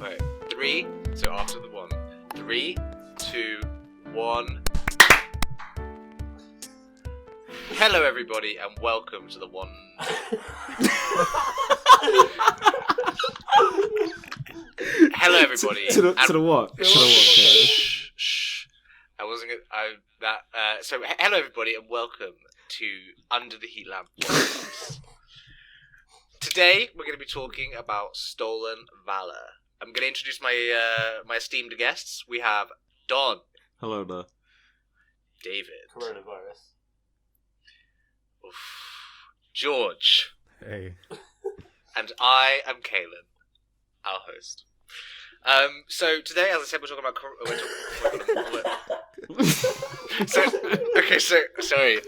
Okay, 3. So after the 1. 3, 2, 1. Hello, everybody, and welcome to the one. Hello, everybody. To the what? Shh. I wasn't gonna. So, hello, everybody, and welcome to Under the Heat Lamp podcast. Today, we're going to be talking about stolen valor. I'm going to introduce my esteemed guests. We have Don. Hello there. David. Coronavirus. Oof. George. Hey. And I am Kaelin, our host. So today, as I said, we're talking about. Sorry.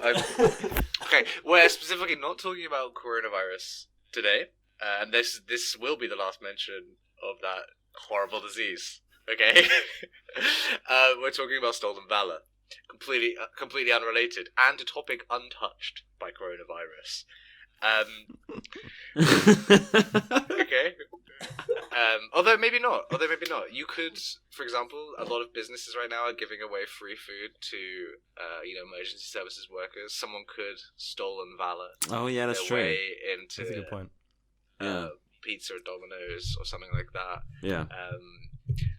Okay, we're specifically not talking about coronavirus today, and this will be the last mention of that horrible disease. Okay, we're talking about stolen valor, completely unrelated, and a topic untouched by coronavirus. Okay. Although maybe not. You could, for example, a lot of businesses right now are giving away free food to, emergency services workers. Someone could stolen valor. Oh yeah, that's true. Way into that's a good point. Pizza or Domino's or something like that. Yeah.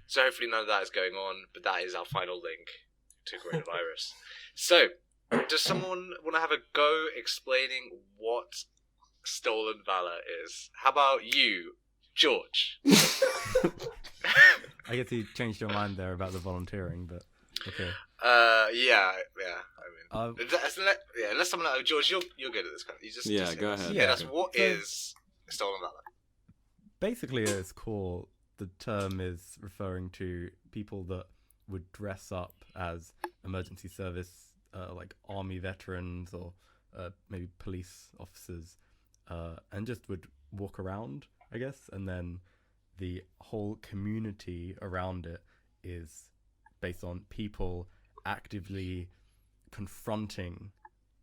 So hopefully none of that is going on, but that is our final link to coronavirus. So, does someone want to have a go explaining what stolen valor is? How about you, George? I guess you changed your mind there about the volunteering, but okay. Yeah. I mean, unless someone like George, you're good at this kind of. You just go ahead. Yeah, what is stolen valor? Basically, at its core, the term is referring to people that would dress up as emergency service, like army veterans or maybe police officers, and just would walk around, I guess, and then the whole community around it is based on people actively confronting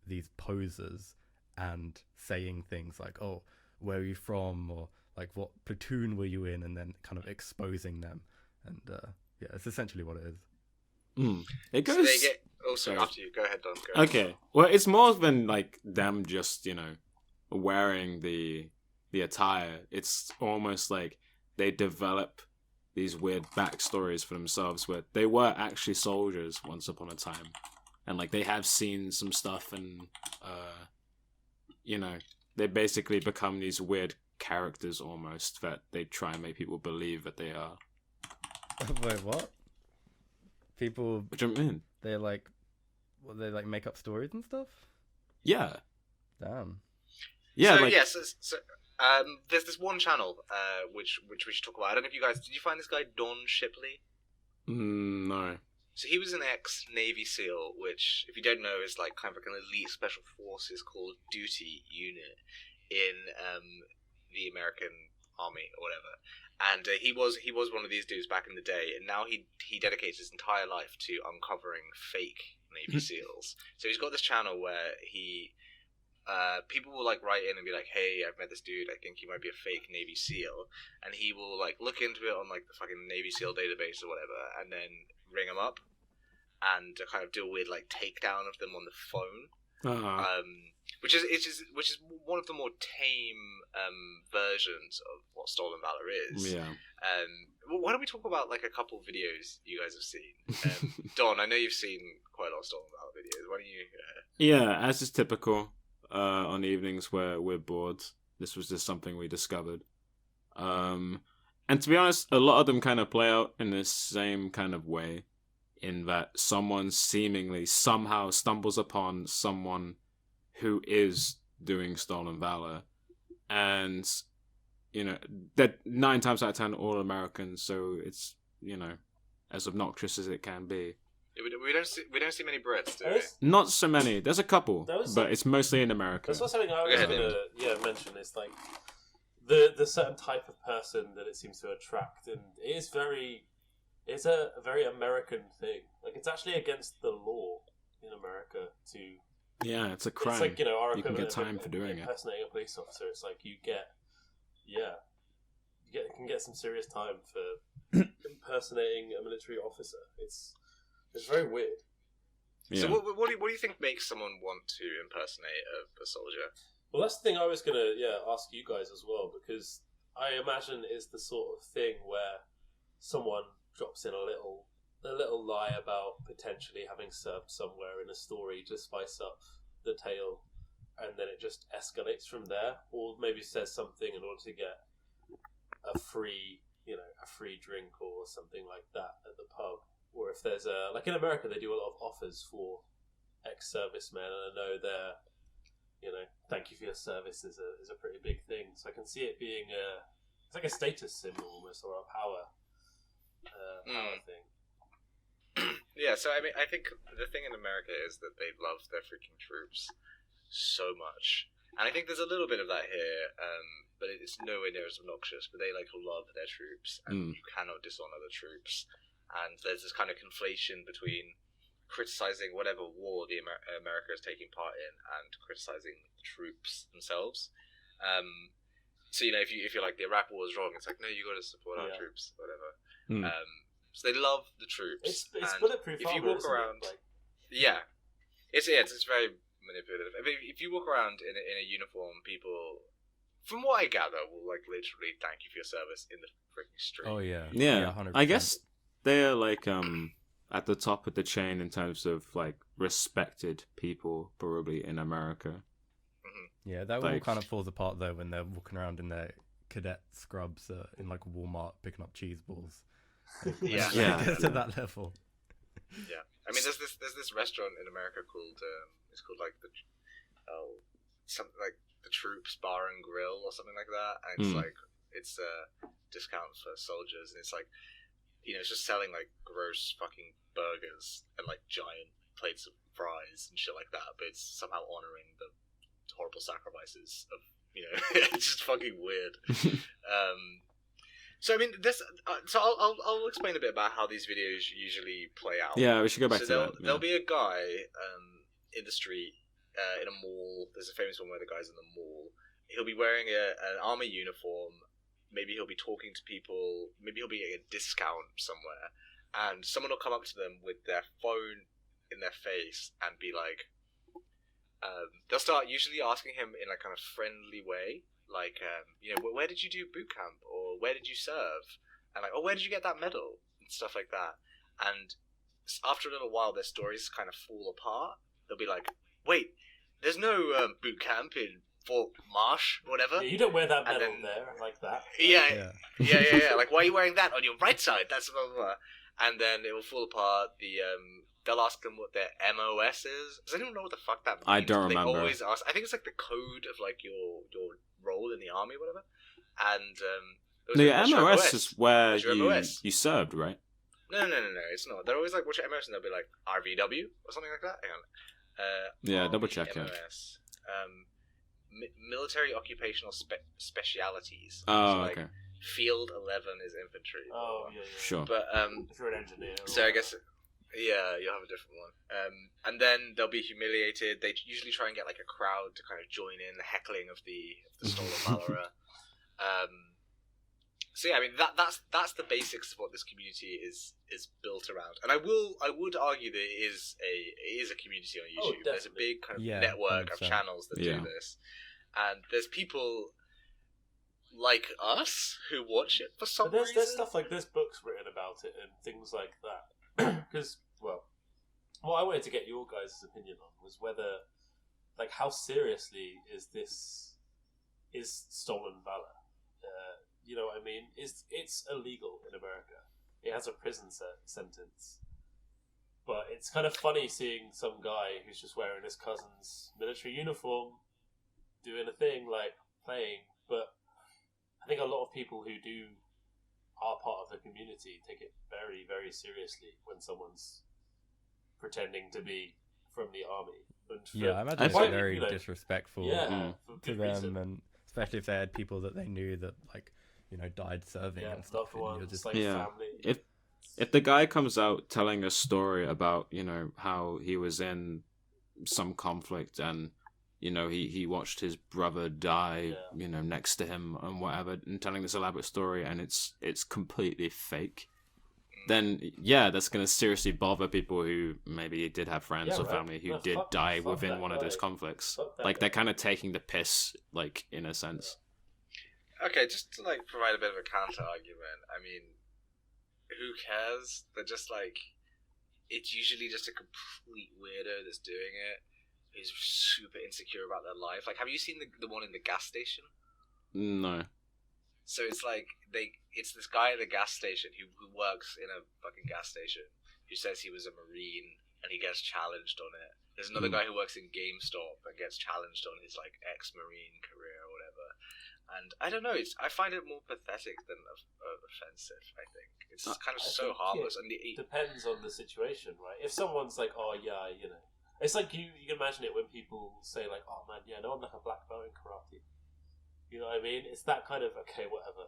these posers and saying things like, oh, where are you from, or like what platoon were you in, and then kind of exposing them. And it's essentially what it is. It goes. So they get. Oh, sorry. After you, go ahead, Don. Okay. Well, it's more than like them just wearing the attire. It's almost like they develop these weird backstories for themselves where they were actually soldiers once upon a time, and like they have seen some stuff, and they basically become these weird characters almost that they try and make people believe that they are. Wait, what? People? What do you mean? They make up stories and stuff? Yeah. Damn. Yeah. So, there's this one channel which we should talk about. I don't know if you guys did you find this guy Don Shipley? No. So he was an ex-Navy SEAL, which, if you don't know, is like kind of like an elite special forces called duty unit in the American Army or whatever. And he was one of these dudes back in the day, and now he dedicates his entire life to uncovering fake Navy SEALs. So he's got this channel where he people will like write in and be like, "Hey, I've met this dude. I think he might be a fake Navy SEAL," and he will like look into it on like the fucking Navy SEAL database or whatever, and then ring them up and kind of do a weird like takedown of them on the phone. Which is one of the more tame versions of what stolen valor is. Yeah. Why don't we talk about like a couple of videos you guys have seen? Don, I know you've seen quite a lot of stolen valor videos. Why don't you? Yeah, as is typical on evenings where we're bored. This was just something we discovered. And to be honest, a lot of them kind of play out in the same kind of way, in that someone seemingly somehow stumbles upon someone who is doing stolen valor, and that 9 times out of 10 all Americans, so it's as obnoxious as it can be. We don't see many Brits, do we? Not so many. There's a couple, but it's mostly in America. That's something I was going to mention. Is like the certain type of person that it seems to attract, and it's a very American thing. Like, it's actually against the law in America to. Yeah, it's a crime. It's like, our you can equivalent get time of for doing it. Impersonating a police officer, it's like you can get some serious time for impersonating a military officer. It's very weird. Yeah. So what do you think makes someone want to impersonate a soldier? Well, that's the thing I was gonna ask you guys as well, because I imagine it's the sort of thing where someone drops in a little lie about potentially having served somewhere in a story to spice up the tale, and then it just escalates from there, or maybe says something in order to get a free drink or something like that at the pub. Or if there's like in America, they do a lot of offers for ex-servicemen, and I know they're, thank you for your service is a pretty big thing. So I can see it being it's like a status symbol almost, or a power thing. Yeah, so I mean, I think the thing in America is that they love their freaking troops so much, and I think there's a little bit of that here, but it's nowhere near as obnoxious. But they love their troops, and you cannot dishonor the troops. And there's this kind of conflation between criticizing whatever war the America is taking part in and criticizing the troops themselves. So if you're like the Iraq war is wrong, it's like no, you got to support our troops, whatever. So they love the troops. It's bulletproof if you armor, walk around, it's very manipulative. I mean, if you walk around in a uniform, people, from what I gather, will literally thank you for your service in the freaking street. Oh yeah, Yeah, 100%. I guess they're at the top of the chain in terms of respected people, probably in America. Yeah, that all kind of falls apart though when they're walking around in their cadet scrubs in Walmart picking up cheese balls. Yeah. It gets to that level. Yeah, I mean, there's this restaurant in America called it's called something like the Troops Bar and Grill or something like that, and it's discounts for soldiers, and it's it's just selling gross fucking burgers and giant plates of fries and shit like that, but it's somehow honoring the horrible sacrifices of it's just fucking weird. So I mean, I'll explain a bit about how these videos usually play out. Yeah, we should go back to that. There'll be a guy in the street in a mall. There's a famous one where the guy's in the mall. He'll be wearing an army uniform. Maybe he'll be talking to people. Maybe he'll be getting a discount somewhere, and someone will come up to them with their phone in their face and be like, they'll start usually asking him in a kind of friendly way. Where did you do boot camp, or where did you serve, and where did you get that medal, and stuff like that. And after a little while, their stories kind of fall apart. They'll be like, "Wait, there's no boot camp in Fort Marsh, or whatever." Yeah, you don't wear that medal there like that. Yeah. Why are you wearing that on your right side? That's blah blah blah. And then it will fall apart. They'll ask them what their MOS is. Does anyone know what the fuck that means? I don't remember. They always ask. I think it's the code of your role in the army, or whatever. And the MOS is where you served, right? No, it's not. They're always what's your MOS, and they'll be like RVW or something like that. Hang on. Double check it. MOS. Military occupational specialities. Oh, okay. Field 11 is infantry. Oh, yeah. Sure. But if you're an engineer. So I guess. Yeah, you'll have a different one. And then they'll be humiliated. They usually try and get a crowd to kind of join in the heckling of the stolen Valor. So yeah, I mean that's the basics of what this community is built around. And I would argue that it is a community on YouTube. There's a big kind of network 100%. of channels that do this, and there's people like us who watch it for some reason. There's stuff there's books written about it and things like that. Because, what I wanted to get your guys' opinion on was whether, how seriously is stolen valor? You know what I mean? It's illegal in America. It has a prison sentence. But it's kind of funny seeing some guy who's just wearing his cousin's military uniform doing a thing, playing. But I think a lot of people who are part of the community take it very, very seriously when someone's pretending to be from the army. I imagine it's very disrespectful to them, reason. and especially if they had people that they knew that died serving and stuff. Loved And you're ones, just family. If the guy comes out telling a story about how he was in some conflict and you know, he watched his brother die, Yeah. you know, next to him and whatever, and telling this elaborate story, and it's completely fake, then yeah, that's gonna seriously bother people who maybe did have friends Yeah, or right. family who No, did fuck die that within one of those guy. conflicts. Fuck that Like, they're guy. kind of taking the piss, like, in a sense. Okay, just to like provide a bit of a counter argument. I mean, who cares? They're just like, it's usually just a complete weirdo that's doing it, who's super insecure about their life. Like, have you seen the one in the gas station? No. So it's like it's this guy at the gas station who works in a fucking gas station who says he was a Marine and he gets challenged on it. There's another guy who works in GameStop and gets challenged on his like ex-Marine career or whatever. And I don't know, I find it more pathetic than offensive. I think it's kind of I so think harmless. it And depends on the situation, right? If someone's like, oh yeah, you know, it's like you can imagine it when people say like, oh man, yeah, no one like a black belt in karate. You know what I mean? It's that kind of okay, whatever.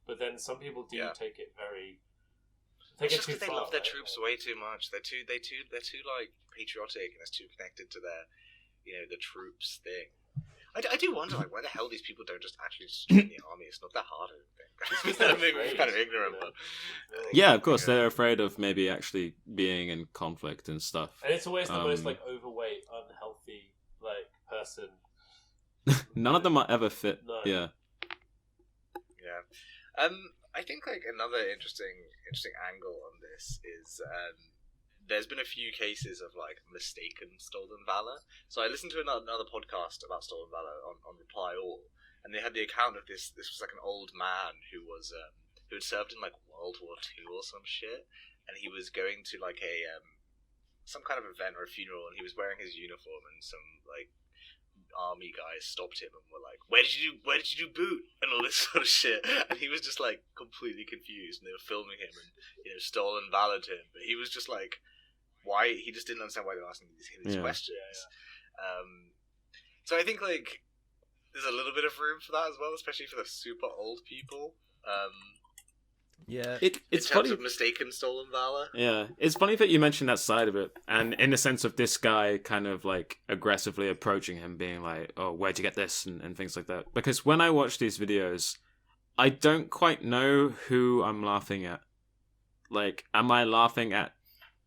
But then some people do take it very. it's Take it just too because they far, love their right? troops way too much. They're too like patriotic, and it's too connected to their, you know, the troops thing. I do wonder, like, why the hell these people don't just actually just join the army? It's not that hard, I don't think. they're Maybe afraid, kind of ignorant, you know? but Yeah, of course, they're afraid of maybe actually being in conflict and stuff. And it's always the most like overweight, unhealthy like person. None of them are ever fit. No. Yeah. Yeah. I think like another interesting angle on this is there's been a few cases of like mistaken stolen valor. So I listened to another podcast about stolen valor on Reply All, and they had the account of this. This was like an old man who was who had served in like World War II or some shit, and he was going to like a some kind of event or a funeral, and he was wearing his uniform, and some like army guys stopped him and were like, where did you do boot and all this sort of shit, and he was just like completely confused, and they were filming him and, you know, stolen valor to him, but he was just like, why, he just didn't understand why they were asking these questions. So I think like there's a little bit of room for that as well, especially for the super old people. Yeah, It's in terms funny. of mistaken stolen valor. Yeah, it's funny that you mentioned that side of it, and in the sense of this guy kind of like aggressively approaching him, being like, "Oh, where'd you get this?" and things like that. Because when I watch these videos, I don't quite know who I'm laughing at. Like, am I laughing at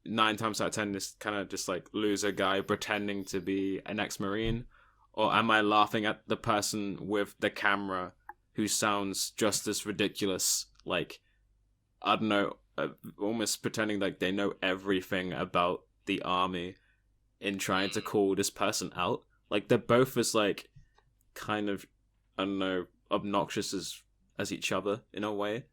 9 times out of 10 this kind of just like loser guy pretending to be an ex-Marine, or am I laughing at the person with the camera who sounds just as ridiculous, like, I don't know, almost pretending like they know everything about the army in trying to call this person out? Like, they're both as like kind of, I don't know, obnoxious as each other in a way.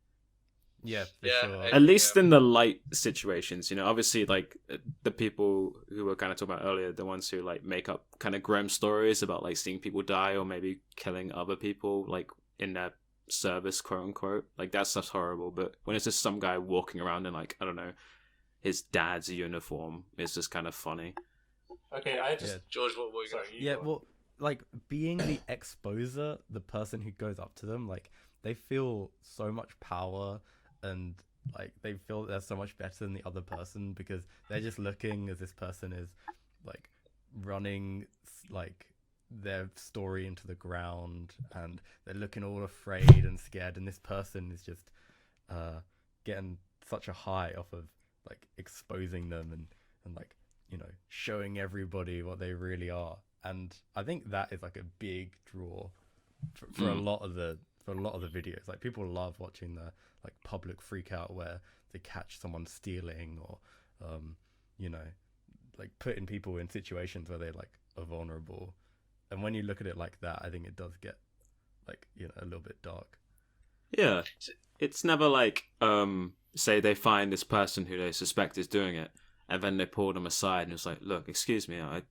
yeah, for Yeah, sure. At least in the light situations, you know. Obviously, like, the people who were kind of talking about earlier, the ones who like make up kind of grim stories about like seeing people die or maybe killing other people, like in their service, quote unquote, like that stuff's horrible. But when it's just some guy walking around in like, I don't know, his dad's uniform, it's just kind of funny. Okay, I just George, what were you sorry. going You Yeah, go on. well, like being the exposer, the person who goes up to them, like they feel so much power, and like they feel they're so much better than the other person because they're just looking as this person is like running like their story into the ground, and they're looking all afraid and scared, and this person is just getting such a high off of like exposing them and like, you know, showing everybody what they really are. And I think that is like a big draw for a lot of the videos. Like, people love watching the like public freak out where they catch someone stealing, or you know, like putting people in situations where they like are vulnerable. And when you look at it like that, I think it does get like, you know, a little bit dark. Yeah, it's never like say they find this person who they suspect is doing it, and then they pull them aside and it's like, look, excuse me, I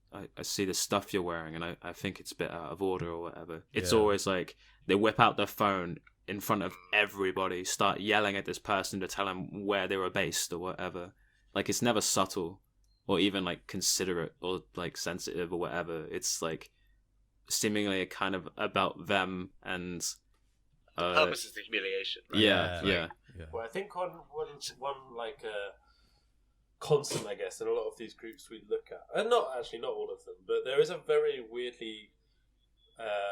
see the stuff you're wearing and I think it's a bit out of order or whatever. It's Yeah. always like they whip out their phone in front of everybody, start yelling at this person to tell them where they were based or whatever. Like, it's never subtle or even like considerate or like sensitive or whatever. It's like seemingly kind of about them, and The purpose is the humiliation, right? yeah. Yeah. Well, I think one like constant, I guess, in a lot of these groups we look at, and not all of them, but there is a very weirdly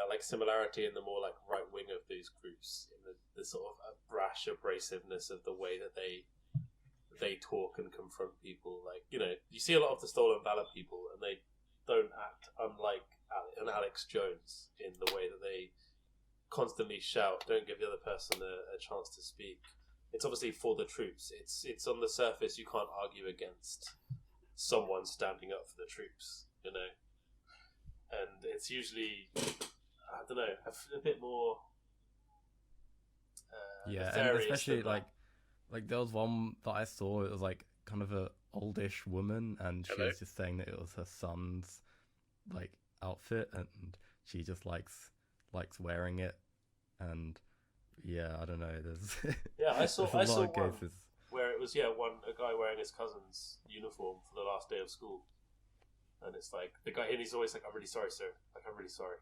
like similarity in the more like right wing of these groups, in the sort of brash abrasiveness of the way that they talk and confront people. Like, you know, you see a lot of the Stolen Valor people, and they don't act unlike an Alex Jones in the way that they constantly shout, don't give the other person a chance to speak. It's obviously for the troops. It's on the surface, you can't argue against someone standing up for the troops, you know. And it's usually, I don't know, a bit more yeah, and nefarious especially than that. like there was one that I saw. It was like kind of a oldish woman, and she Hello? was just saying that it was her son's like outfit, and she just likes wearing it. And yeah, I don't know. There's Yeah, I saw there's a lot of one cases. where it was a guy wearing his cousin's uniform for the last day of school, and it's like the guy, and he's always like, "I'm really sorry, sir. Like, I'm really sorry,"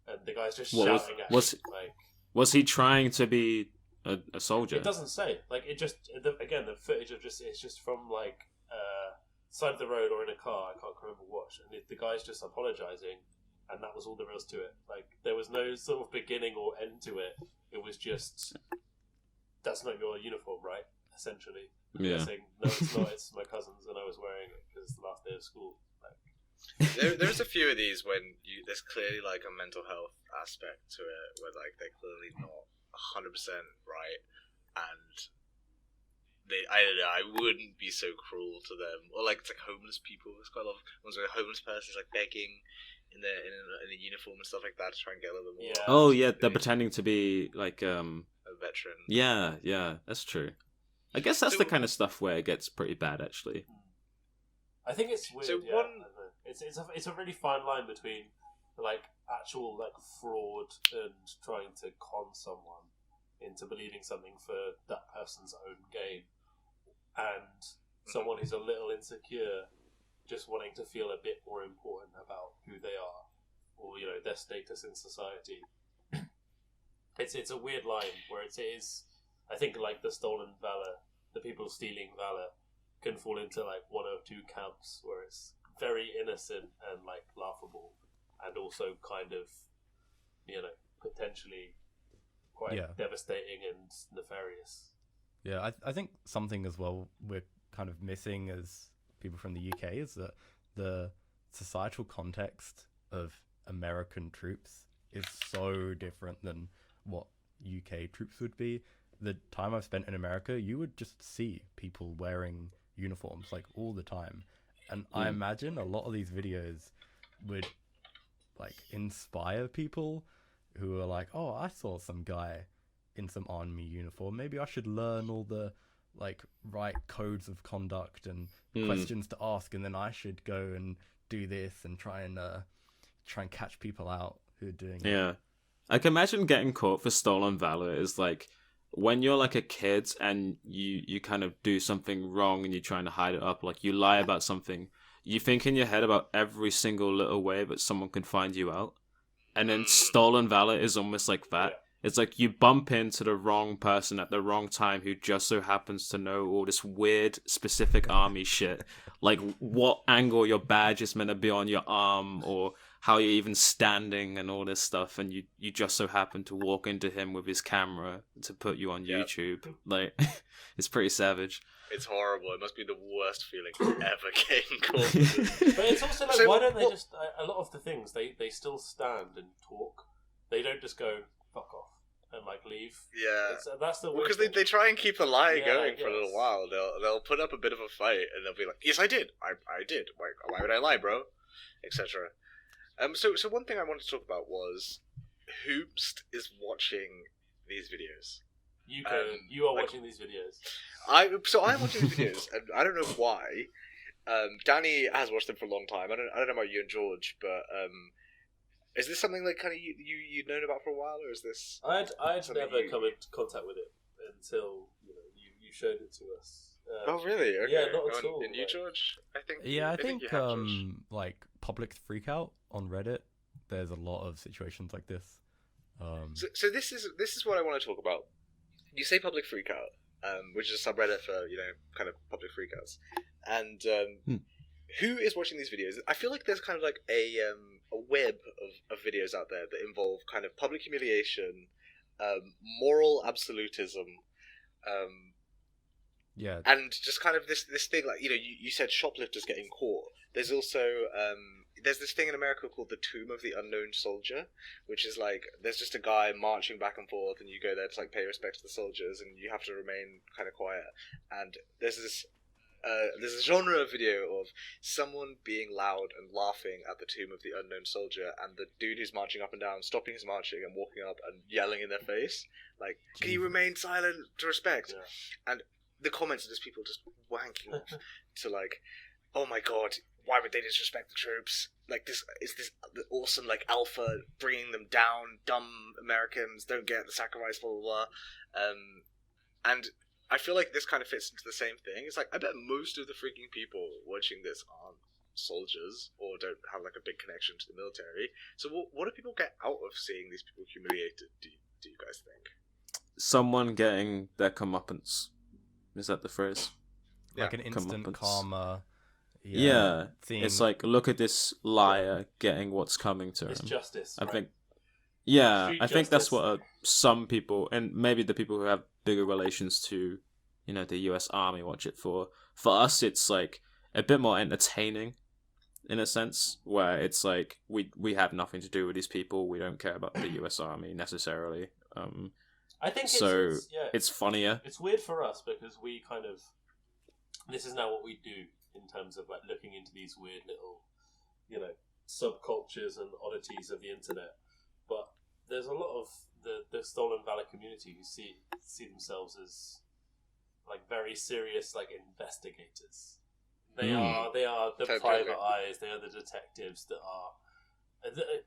and the guy's just shouting at him. Like, Was he trying to be a soldier? it doesn't say. Like, it just again, the footage of it's just from like side of the road or in a car. I can't remember what, and the guy's just apologizing, and that was all there was to it. Like, there was no sort of beginning or end to it. It was just, that's not your uniform, right? Essentially. Yeah. Saying, no, it's not. It's my cousin's, and I was wearing it because it's the last day of school. Like, There's a few of these when there's clearly like a mental health aspect to it, where like they're clearly not 100% right, and I don't know, I wouldn't be so cruel to them. Or like it's like homeless people. There's quite a lot of ones where a homeless person is like begging in a uniform and stuff like that to try and get a little bit more. Yeah. Oh yeah, they're pretending to be like a veteran. Yeah, that's true. I guess that's So- the kind of stuff where it gets pretty bad, actually. I think it's weird. So yeah, one- I don't know. It's a really fine line between like actual like fraud and trying to con someone into believing something for that person's own gain, and someone who's a little insecure, just wanting to feel a bit more important about who they are, or you know, their status in society. It's a weird line where it is. I think like the Stolen Valor, the people stealing Valor, can fall into like one or two camps where it's very innocent and like laughable, and also kind of, you know, potentially quite Yeah. devastating and nefarious. Yeah, I think something as well we're kind of missing as people from the UK is that the societal context of American troops is so different than what UK troops would be. The time I've spent in America, you would just see people wearing uniforms like all the time. And I imagine a lot of these videos would like inspire people who are like, oh, I saw some guy in some army uniform. Maybe I should learn all the like right codes of conduct and questions to ask, and then I should go and do this and try and catch people out who are doing it. Yeah. I can imagine getting caught for Stolen Valor is like when you're like a kid and you kind of do something wrong and you're trying to hide it up, like you lie about something, you think in your head about every single little way that someone can find you out. And then Stolen Valor is almost like that. Yeah. It's like you bump into the wrong person at the wrong time who just so happens to know all this weird specific army shit. Like what angle your badge is meant to be on your arm, or how you're even standing and all this stuff, and you just so happen to walk into him with his camera to put you on Yep. YouTube. Like, it's pretty savage. It's horrible. It must be the worst feeling ever getting caught. But it's also like, So why don't they what- just, a lot of the things, they still stand and talk. They don't just go, fuck off, and like leave. Yeah. That's the Well, weird because thing. they try and keep the lie Yeah, going I for a little guess. while. They'll put up a bit of a fight, and they'll be like, "Yes, I did. I did. Why would I lie, bro?" Etc. So one thing I wanted to talk about was Hoopst is watching these videos. You are like- watching these videos. I'm watching these videos, and I don't know why. Danny has watched them for a long time. I don't know about you and George, but is this something like kind of you'd known about for a while, or is this? I'd something never you- come into contact with it until you showed it to us. Oh really? Okay. Yeah, not at And- all, And you, like- George? I think. Yeah, I think you have, George. like public freakout on Reddit, there's a lot of situations like this. So this is what I want to talk about. You say public freakout, which is a subreddit for kind of public freakouts, and who is watching these videos? I feel like there's kind of like a a web of videos out there that involve kind of public humiliation, moral absolutism, Yeah, and just kind of this thing, like, you said shoplifters getting caught. There's also there's this thing in America called the Tomb of the Unknown Soldier, which is like there's just a guy marching back and forth, and you go there to like pay respect to the soldiers, and you have to remain kind of quiet. And there's a genre of video of someone being loud and laughing at the Tomb of the Unknown Soldier, and the dude who's marching up and down stopping his marching and walking up and yelling in their face, like, "Can you remain silent to respect?" Yeah. And the comments are just people just wanking off to like, "Oh my god, why would they disrespect the troops? Like, this is this awesome like alpha bringing them down. Dumb Americans don't get the sacrifice, blah blah blah." And I feel like this kind of fits into the same thing. It's like, I bet most of the freaking people watching this aren't soldiers or don't have like a big connection to the military. So what do people get out of seeing these people humiliated? Do you guys think? Someone getting their comeuppance. Is that the phrase? like an instant Comeuppance. karma. Yeah. seeing- It's like, look at this liar getting what's coming to It's him. justice. I right? think, yeah, Street I think that's justice. what some people, and maybe the people who have bigger relations to, the U.S. Army watch it for. For us, it's like a bit more entertaining, in a sense, where it's like we have nothing to do with these people. We don't care about the U.S. Army necessarily. I think So yeah, it's funnier. it's weird for us because we kind of, this is now what we do in terms of like looking into these weird little, subcultures and oddities of the internet. But there's a lot of the Stolen Valor community who see themselves as like very serious like investigators. They are the Totally. private eyes. They are the detectives that are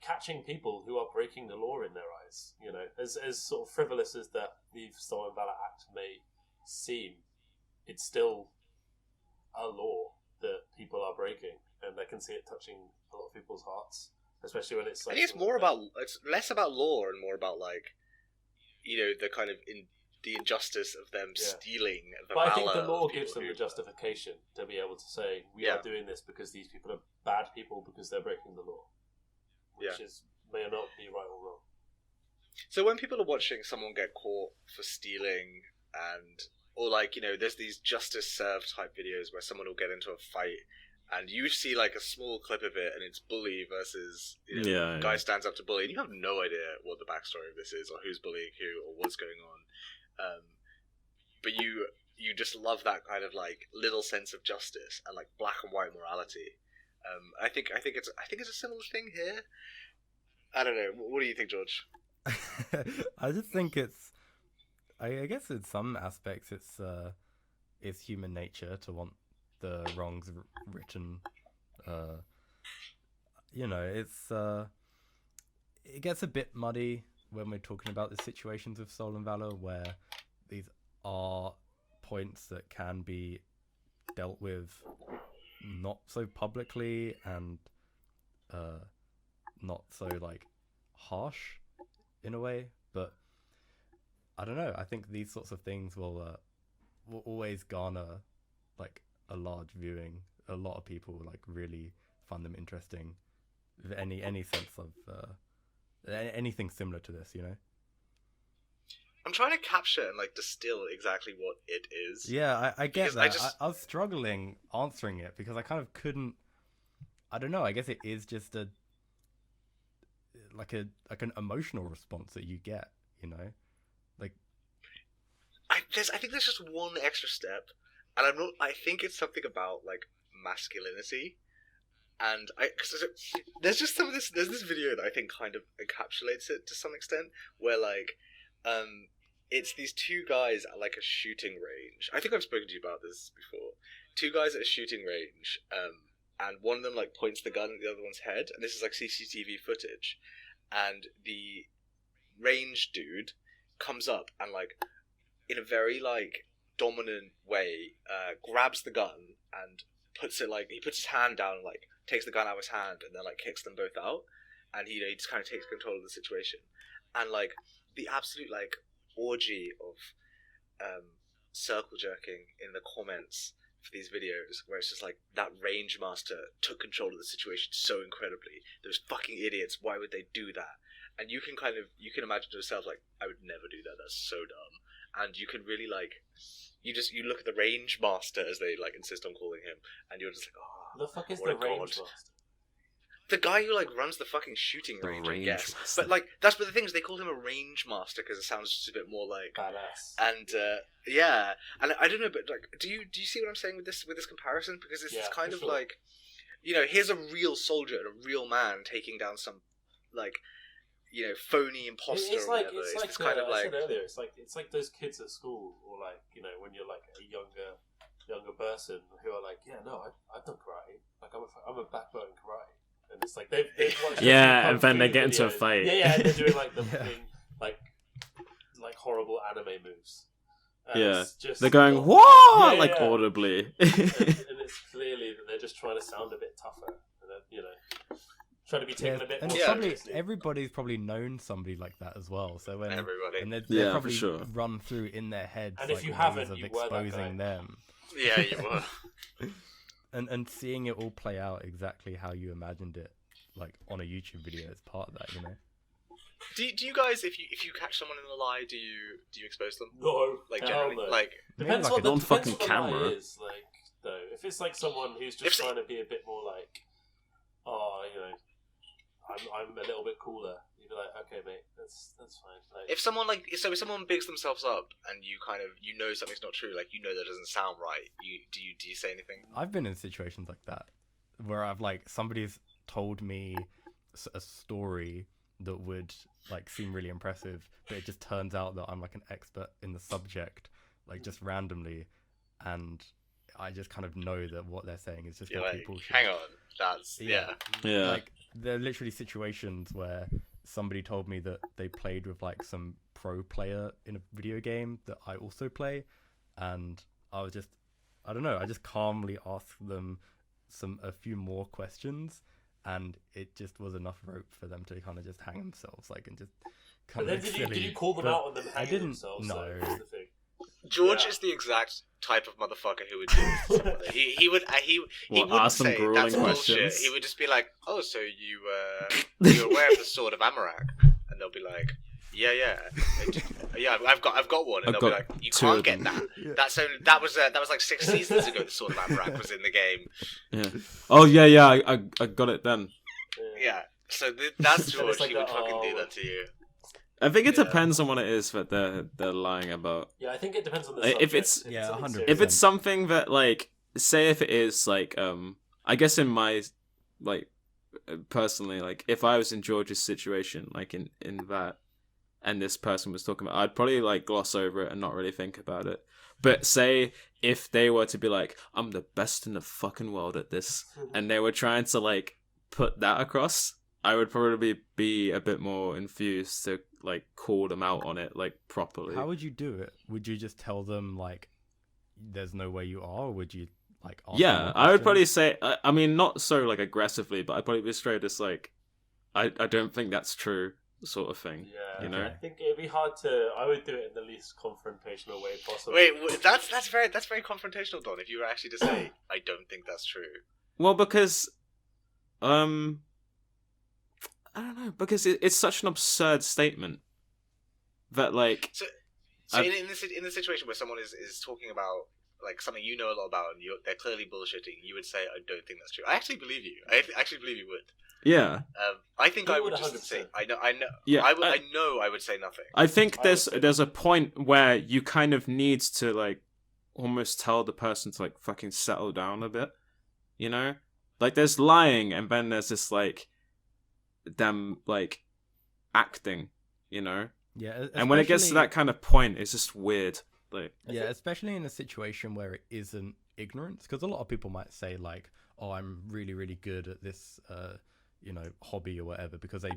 catching people who are breaking the law in their eyes. As sort of frivolous as that the Stolen Valor Act may seem, it's still a law that people are breaking, and they can see it touching a lot of people's hearts, especially when it's I like. think it's less about law and more about like, the kind of the injustice of them Yeah. stealing the But valor. I think the law of gives people them the who- justification to be able to say we Yeah. are doing this because these people are bad people because they're breaking the law, which may or not be right or wrong. So when people are watching someone get caught for stealing, or like, there's these justice served type videos where someone will get into a fight, and you see like a small clip of it, and it's bully versus guy stands up to bully, and you have no idea what the backstory of this is, or who's bullying who, or what's going on. But you just love that kind of like little sense of justice and like black and white morality. I think it's a similar thing here. I don't know. What do you think, George? I just think it's. I guess in some aspects it's human nature to want the wrongs written. It's it gets a bit muddy when we're talking about the situations of Stolen Valor where these are points that can be dealt with not so publicly and not so like harsh in a way, but I don't know. I think these sorts of things will always garner like a large viewing. A lot of people like really find them interesting. Any sense of anything similar to this, I'm trying to capture and like distill exactly what it is. Yeah, I get Because that. I was struggling answering it because I kind of couldn't. I don't know. I guess it is just an emotional response that you get, like. I think there's just one extra step, and I think it's something about like masculinity, and because there's just there's this video that I think kind of encapsulates it to some extent, where like, it's these two guys at like a shooting range. I think I've spoken to you about this before. Two guys at a shooting range, and one of them like points the gun at the other one's head, and this is like CCTV footage, and the range dude comes up and like, in a very like dominant way, grabs the gun and puts his hand down and like takes the gun out of his hand and then like kicks them both out, and he just kind of takes control of the situation, and like the absolute like orgy of circle jerking in the comments for these videos where it's just like that range master took control of the situation so incredibly. Those fucking idiots, why would they do that? And you can imagine to yourself like, I would never do that. That's so dumb. And you can really like, you look at the range master as they like insist on calling him, and you're just like, oh, The fuck is what the a god. range master? The guy who like runs the fucking shooting The range, I range guess. master. But like but the thing is, they called him a range master because it sounds just a bit more like Badass. and yeah, and I don't know, but like, do you see what I'm saying with this comparison? Because it's Yeah, kind for of sure. like, you know, here's a real soldier and a real man taking down some like, you know, phony imposter It's or like whatever. it's like It's kind of I like, said earlier. It's like those kids at school, or like, you know, when you're like a younger person who are like, yeah, no, I've done karate. Like I'm a black belt in karate, and it's like they've watched Yeah, kung and then fu they get into a videos. fight. Yeah, and they're doing like the Yeah. fucking like horrible anime moves. And Yeah. it's just They're going, not- whoa, Yeah, like yeah. audibly. and it's clearly that they're just trying to sound a bit tougher, and you know, trying to be taken a bit and more it's probably seriously. everybody's probably known somebody like that as well. So when everybody. and they're Yeah, for probably sure. run through in their heads And if like you ways haven't, of you were that exposing guy. them. Yeah, you were. And seeing it all play out exactly how you imagined it, like on a YouTube video, is part of that, you know. Do you guys, if you catch someone in a lie, do you expose them? No, Like hell generally, no. like Depends Maybe what like the, a depends non-fucking what the lie camera. is, like, though. If it's like someone who's just If they- trying to be a bit more like, oh, you know, I'm a little bit cooler, you'd be like, okay, mate, that's fine. Like, if someone like if someone bigs themselves up and you kind of you know something's not true, like you know that doesn't sound right, do you say anything? I've been in situations like that where I've like somebody's told me a story that would like seem really impressive, but it just turns out that I'm like an expert in the subject, like just randomly, and I just kind of know that what they're saying is just You're complete like, bullshit. hang on, that's Yeah. Yeah. Like there are literally situations where somebody told me that they played with like some pro player in a video game that I also play, and I don't know, I just calmly asked them a few more questions, and it just was enough rope for them to kind of just hang themselves, like, and just but kind then of did silly. you call them But out on them I hanging didn't. themselves? No. Though, is the thing. George Yeah. is the exact type of motherfucker who would do this to someone. He would he Well, wouldn't ask them say grueling that's bullshit. questions. He would just be like, oh, so you're aware of the sword of Amarak? And they'll be like, yeah, yeah, I've got one. And I've they'll be got like, you two can't of get them. that. That was like 6 seasons ago. The sword of Amarak was in the game. Yeah. Oh yeah. I got it then. Yeah. So that's And George. it's like He would that, fucking do oh. that to you. I think it Yeah. depends on what it is that they're lying about. Yeah, I think it depends on the If subject. it's- Yeah, something 100%. serious. If it's something that, like, say if it is like I guess in my, like, personally, like, if I was in George's situation, like in that, and this person was talking about, I'd probably like gloss over it and not really think about it. But say if they were to be like, I'm the best in the fucking world at this, and they were trying to like put that across, I would probably be a bit more infused to like call them out on it, like, properly. How would you do it? Would you just tell them like, "There's no way you are"? Or would you like? Ask them Yeah, more I would probably questions? say, I mean, not so like aggressively, but I'd probably be straight as like, I don't think that's true, sort of thing. Yeah, You know? I think it'd be hard to. I would do it in the least confrontational way possible. Wait, that's very confrontational, Don. If you were actually to say, I don't think that's true. Well, because, I don't know, because it's such an absurd statement that, like, So I've- in the situation where someone is talking about like something you know a lot about and they're clearly bullshitting, you would say, I don't think that's true. I actually believe you. I actually believe you would. yeah, I think You I would would just 100%. say, I know, Yeah, I know I would say nothing. I think I there's would say- there's a point where you kind of need to like almost tell the person to like fucking settle down a bit, you know? Like there's lying, and then there's this like them like acting, you know? Yeah, And when it gets to especially- that kind of point, it's just weird. Like, Yeah, especially in a situation where it isn't ignorance, because a lot of people might say like, "Oh, I'm really, really good at this, hobby or whatever," because they,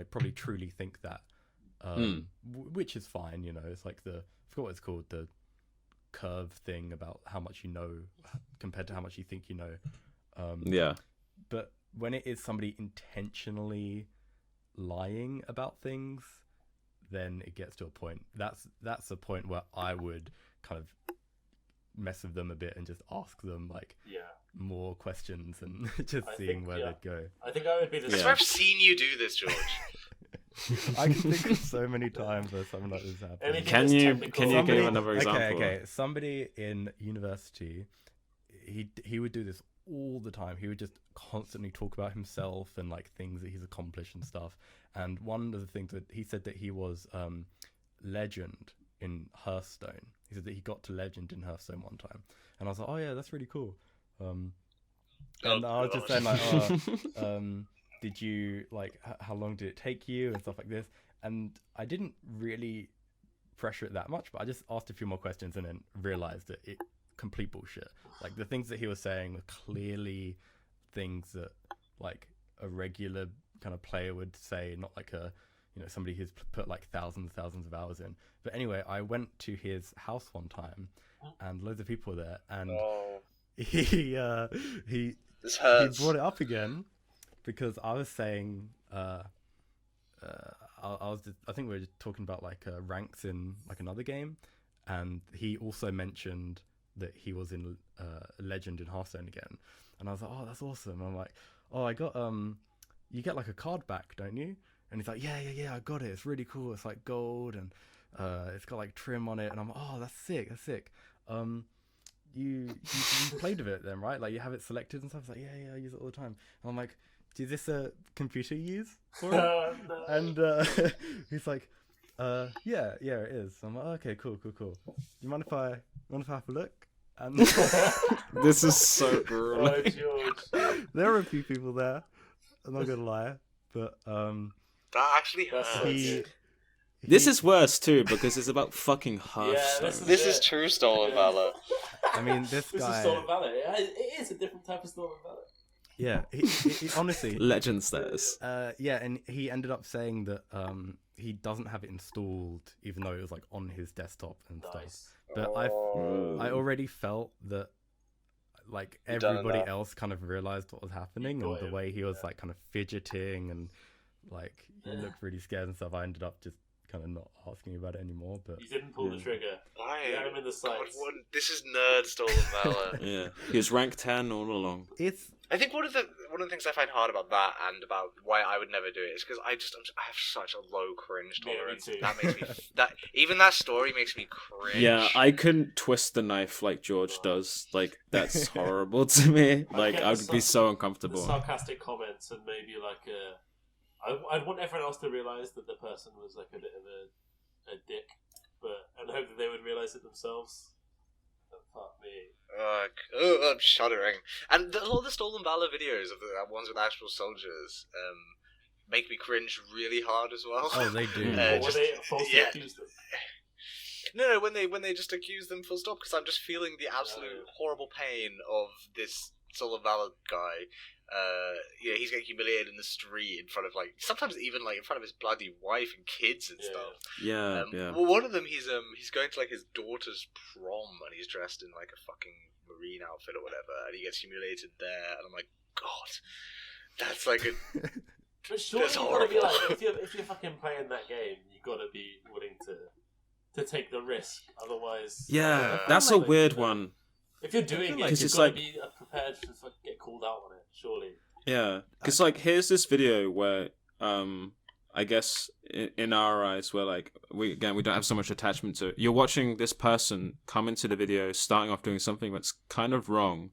probably truly think that, which is fine. It's like I forgot what it's called, the curve thing about how much you know compared to how much you think you know. yeah, But when it is somebody intentionally lying about things, then it gets to a point. That's a point where I would kind of mess with them a bit and just ask them like Yeah. more questions and just I seeing think, where yeah. they'd go. I think I would be the That's same. why I've seen you do this, George. I can think of so many times where something like this happened. Anything Can that's you technical. give another example? Okay. Somebody in university, he would do this all the time. He would just constantly talk about himself and like things that he's accomplished and stuff. And one of the things that he said that he was legend in Hearthstone. He said that he got to legend in Hearthstone one time, and I was like, oh yeah, that's really cool. And I was just saying like, did you like how long did it take you and stuff like this? And I didn't really pressure it that much, but I just asked a few more questions and then realized that it complete bullshit. Like the things that he was saying were clearly things that like a regular kind of player would say, not like a somebody who's put like thousands of hours in. But anyway, I went to his house one time and loads of people were there, and he This hurts. he brought it up again because I was saying I think we were just talking about like ranks in like another game, and he also mentioned that he was in Legend in Hearthstone again, and I was like, oh, that's awesome. And I'm like, oh, I got you get like a card back, don't you? And he's like, yeah, I got it. It's really cool. It's like gold and it's got like trim on it. And I'm like, oh, that's sick. You played with it then, right? Like you have it selected and stuff. It's like, yeah, I use it all the time. And I'm like, is this a computer you use for it? No. And he's like, yeah, it is. I'm like, okay, cool. Do you mind if I have a look? And This is so brutal. Oh, George. there were a few people there. I'm not gonna lie, but That actually hurts. That's so good. This is worse too because it's about fucking Hearthstone. This is true stolen valor. I mean, this This guy. is Stolen Valor. It is a different type of Stolen Valor. Yeah, he honestly. Legend status. Yeah, and he ended up saying that he doesn't have it installed, even though it was like on his desktop and stuff. Nice. But I already felt that like You've done everybody enough. else kind of realized what was happening, You and got the way he was yeah. like kind of fidgeting and like he Yeah. looked really scared and stuff. I ended up just kind of not asking about it anymore. But You didn't pull the Yeah. trigger. Why? You had him in the God, sights. this is nerd stolen valor. Yeah, he was rank 10 all along. it's I think one of the things I find hard about that and about why I would never do it is because I have such a low cringe Yeah, me tolerance. too. That makes me even that story makes me cringe. Yeah, I couldn't twist the knife like George does. Like, that's horrible to me. Like, get I the would be so The uncomfortable. sarcastic comments and maybe like I'd want everyone else to realise that the person was like a bit of a dick, and hope that they would realise it themselves. But fuck me. I'm shuddering. And a lot of the stolen valor videos of the ones with actual soldiers make me cringe really hard as well. oh they do. Or when just- they falsely yeah. accuse them. No, when they just accuse them full stop, because I'm just feeling the absolute No. horrible pain of this stolen valor guy. He's getting humiliated in the street in front of sometimes even in front of his bloody wife and kids and Yeah. stuff. Yeah, yeah. Well, one of them he's going to his daughter's prom and he's dressed in like a fucking marine outfit or whatever, and he gets humiliated there, and I'm like, God, that's like a But surely That's you gotta be horrible. like, if you're fucking playing that game, you gotta be willing to take the risk. Otherwise, Yeah, I that's feel a like, weird you know, one. If you're doing like it, it's you've just got to like- be prepared to fucking get called out on it. Surely. Yeah, because like here's this video where I guess in our eyes where like we don't have so much attachment to it. You're watching this person come into the video starting off doing something that's kind of wrong,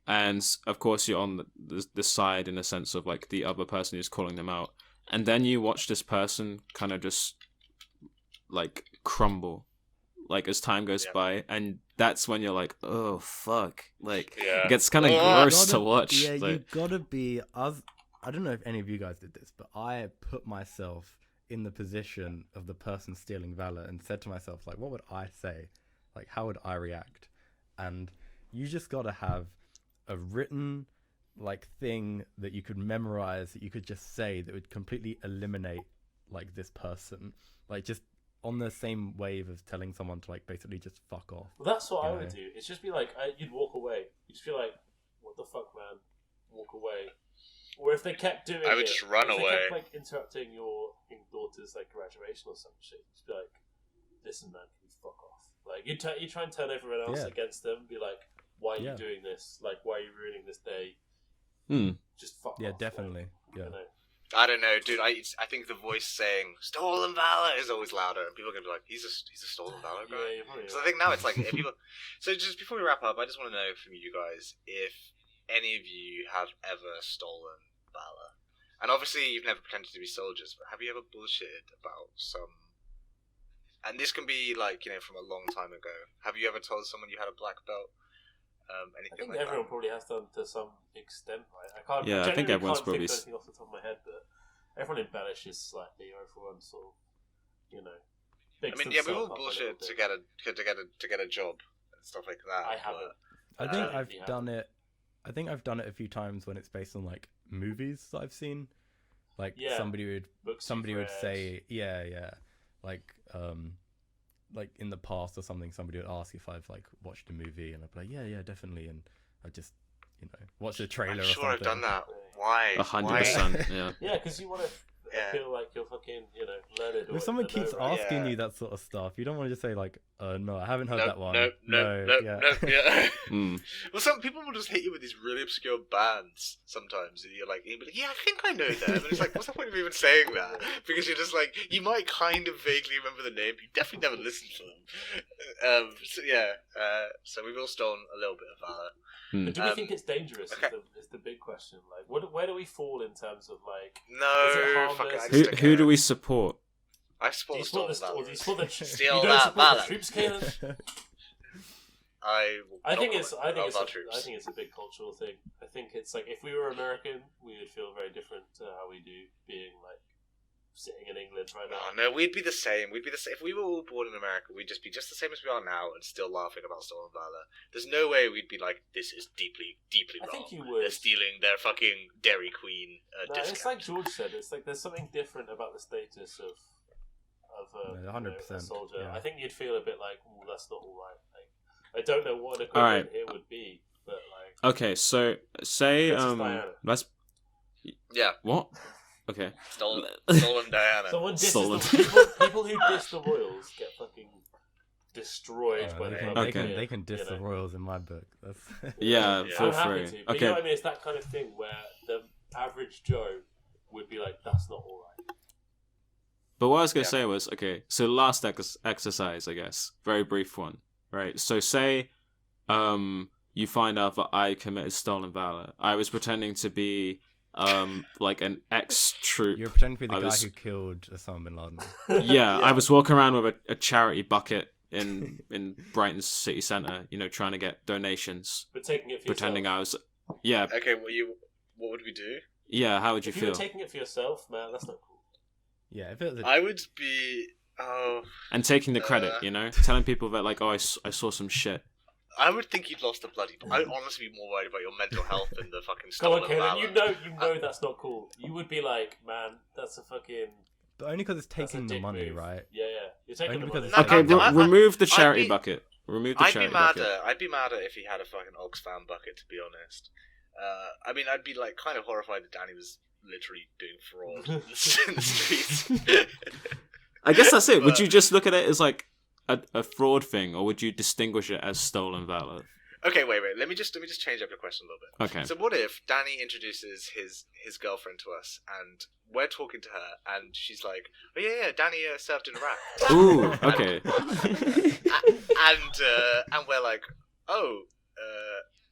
and of course you're on the side in a sense of like the other person who's calling them out, and then you watch this person kind of just like crumble like as time goes Yeah. by, and that's when you're like, oh fuck, like Yeah. it gets kind of Oh, gross to Gotta- watch. Yeah, like, you gotta be. I don't know if any of you guys did this, but I put myself in the position of the person stealing valor and said to myself, like, what would I say? Like, how would I react? And you just gotta have a written like thing that you could memorize, that you could just say, that would completely eliminate like this person, like just on the same wave of telling someone to like basically just fuck off. Well, that's what You I know. would do. It's just be like, you'd walk away. You'd just be like, what the fuck, man? Walk away. Or if they kept doing I would it, just run if away. They kept, like, interrupting your daughter's like graduation or some shit, just be like, listen, man, can you fuck off? Like you try and turn everyone else Yeah. against them. Be like, why are Yeah. you doing this? Like, why are you ruining this day? Just fuck Yeah, off. definitely. Like, Yeah. you know. I don't know, dude. I think the voice saying "stolen valor" is always louder, and people are gonna be like, "He's a stolen valor guy." Yeah, you're probably So I right. think now it's like if people. So just before we wrap up, I just want to know from you guys if any of you have ever stolen valor, and obviously you've never pretended to be soldiers, but have you ever bullshitted about some? And this can be like from a long time ago. Have you ever told someone you had a black belt? I Anything think like everyone that? probably has done to some extent, right? I can't. Yeah, I think genuinely everyone's can't probably think of anything off the top of my head, but everyone embellishes slightly, or everyone sort of, I bigs mean, yeah, we themselves all up a little bullshit bit. to get a job and stuff like that. I but- haven't. I think definitely I've done it. I think I've done it a few times when it's based on like movies that I've seen. Like Yeah. somebody would Books you've read. say, yeah, like in the past or something. Somebody would ask if I've like watched a movie, and I'd be like, yeah, definitely, and I just watch the trailer. I'm or sure something. I've done that. Why? 100%. Yeah. Yeah, because you want to Yeah. feel like you're fucking, learned. If someone keeps asking Yeah. you that sort of stuff, you don't want to just say like, no, I haven't heard Nope, that one. Nope, yeah. yeah. Mm. Well, some people will just hit you with these really obscure bands sometimes, and you'll be like, yeah, I think I know them. And it's like, what's the point of even saying that? Because you're just like, you might kind of vaguely remember the name, but you definitely never listened to them. So we've all stolen a little bit of valor. But do we think it's dangerous? okay. Is the big question. Like, where do we fall in terms of like? No, Is it fuck it, harmless? I just don't Who care. do we support? I Do support you the support stolen the? Or valor. do you support the? Steal you don't that support valor. the troops, Caleb? I think don't it's. love I think our it's. troops. I think it's a big cultural thing. I think it's like if we were American, we would feel very different to how we do being like sitting in England right now. Oh, no, we'd be the same. We'd be the same. If we were all born in America, we'd just be just the same as we are now and still laughing about stolen valor. There's no way we'd be like, this is deeply, deeply I wrong. think you would. They're stealing their fucking Dairy Queen No, discount. it's like George said. It's like there's something different about the status of a, No, a 100%, soldier. yeah. I think you'd feel a bit like, "Oh, that's not all right." Like, I don't know what an Alright. equivalent here would be, but like, Okay, so say Princess Diana. let's Yeah, what? Okay. stolen Diana. someone disses Stolen. people who diss the royals get fucking destroyed Yeah, by they the can, public. they can, Okay. they can diss You the know. royals in my book. That's Yeah, Yeah. feel I'm happy free. to, but Okay. you know what I mean? It's that kind of thing where the average Joe would be like, "That's not all right." But what I was gonna Yeah. say was, okay, so last exercise, I guess, very brief one, right? So say, you find out that I committed stolen valor. I was pretending to be, like an ex-troop. You're pretending to be the I guy was- who killed Osama bin Laden. Yeah, I was walking around with a charity bucket in Brighton city centre, trying to get donations, But taking it for pretending yourself. I was, yeah, Okay, what would we do? yeah. How would you If you feel? were taking it for yourself, man, that's not cool. Yeah, if it was a, I would be. And taking the credit, telling people that like, oh, I saw some shit. I would think you'd lost the bloody. I would honestly be more worried about your mental health than the fucking Come stolen on, Kaylin, valor. you know that's not cool. You would be like, man, that's a fucking. but only because it's That's a taking the dick money, move. right? Yeah, you're taking Only the because money. it's- Okay, no, remove the I'd charity be- bucket. Remove the I'd be charity madder. bucket. I'd be madder if he had a fucking Oxfam bucket. To be honest, I mean, I'd be like kind of horrified that Danny was literally doing fraud in the streets. I guess that's it. Would But- you just look at it as like a fraud thing, or would you distinguish it as stolen valor? Okay, wait. Let me just change up your question a little bit. Okay. So what if Danny introduces his girlfriend to us, and we're talking to her, and she's like, "Oh yeah, Danny served in Iraq." Ooh, okay. and we're like, "Oh,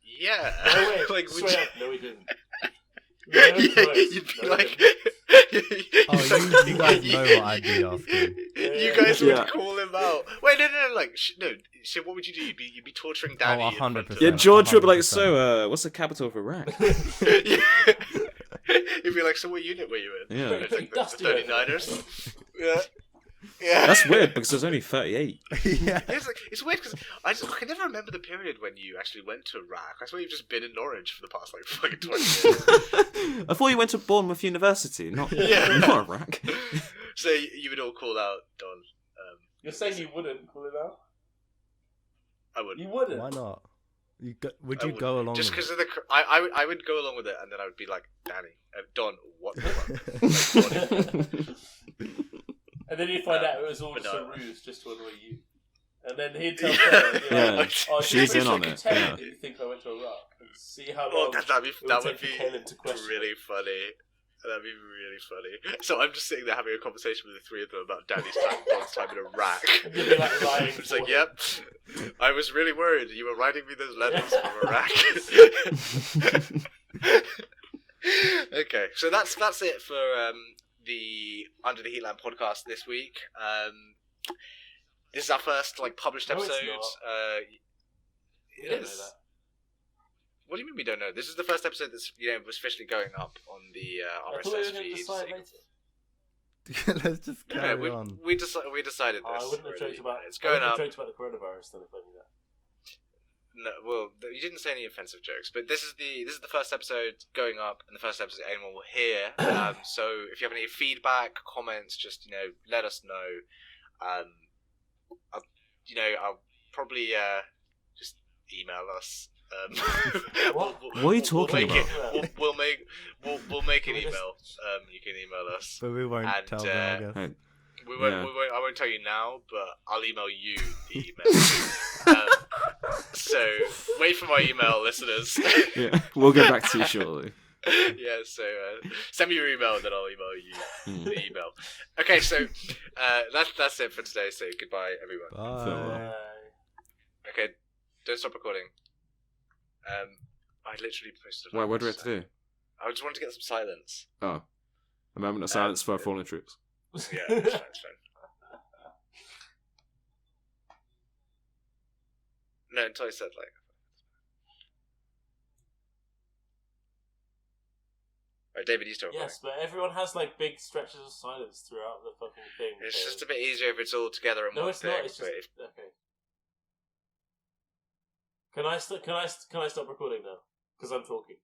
yeah." No, wait, like, would straight you... up, no, we didn't. Yeah, No, Christ, you'd be no, we like, didn't. Oh, you guys know what I'd be asking. You guys would Yeah. call him out. Wait, no, like, no. So what would you do? You'd be torturing Danny. Oh, in front of 100%. Yeah, her. George would be like, 100%. so, what's the capital of Iraq? Yeah. He'd be like, so what unit were you in? Yeah. It's like the Dusty over 39ers. Yeah. That's weird because there's only 38. Yeah. It's weird because I can never remember the period when you actually went to Iraq. I swear you've just been in Norwich for the past like fucking 20 years. I thought you went to Bournemouth University, not Yeah. not Iraq. So you would all call out Don. You're saying you wouldn't call it out? I would. You wouldn't. Why not? Would I you would. go along Just with because it? of the. I would go along with it, and then I would be like, Danny, Don, what the fuck? And then you find out it was all but just no. a ruse just to annoy you. And then he'd tell Sarah, and be Yeah. like, "Oh, She's just in on make it, sure you yeah. tell me that you think I went to Iraq, and see how Oh, long that would it be take for Kaelin to question really funny. That'd be really funny. So I'm just sitting there having a conversation with the three of them about Danny's time in Iraq. And you'd be like lying. It's for like, him. yep. I was really worried. You were writing me those letters from Iraq. Okay, so that's it for the Under the Heatland podcast this week. This is our first published No, it's episode. not. It don't know is. that. What do you mean we don't know? This is the first episode that's was officially going up on the I thought we were RSS going to feed. decide later. Let's just No, carry on. we decided Oh, this. I wouldn't have already. joked about. It's going I up. wouldn't have joked about the coronavirus then if I knew that. No, well, you didn't say any offensive jokes, but this is the first episode going up, and the first episode anyone will hear. So if you have any feedback, comments, just let us know. I'll probably just email us. What? What are you talking about? We'll make an Can we just- email. You can email us. But we won't And, tell them, I guess. Hey, We won't, Yeah. I won't tell you now, but I'll email you the email. So wait for my email, listeners. yeah, we'll get back to you shortly. Yeah, so send me your email, and then I'll email you the email. Okay, so that's it for today. So goodbye, everyone. Bye. Okay, don't stop recording. I literally posted. Wait, what do we have to do? I just wanted to get some silence. Oh, a moment of silence for our fallen troops. Yeah, it's fine. It's fine. No, until I said Right, David, you still recording? Yes, but everyone has big stretches of silence throughout the fucking thing. It's so- just a bit easier if it's all together in No, one it's thing. not. It's but just okay. Can I stop recording now? Because I'm talking.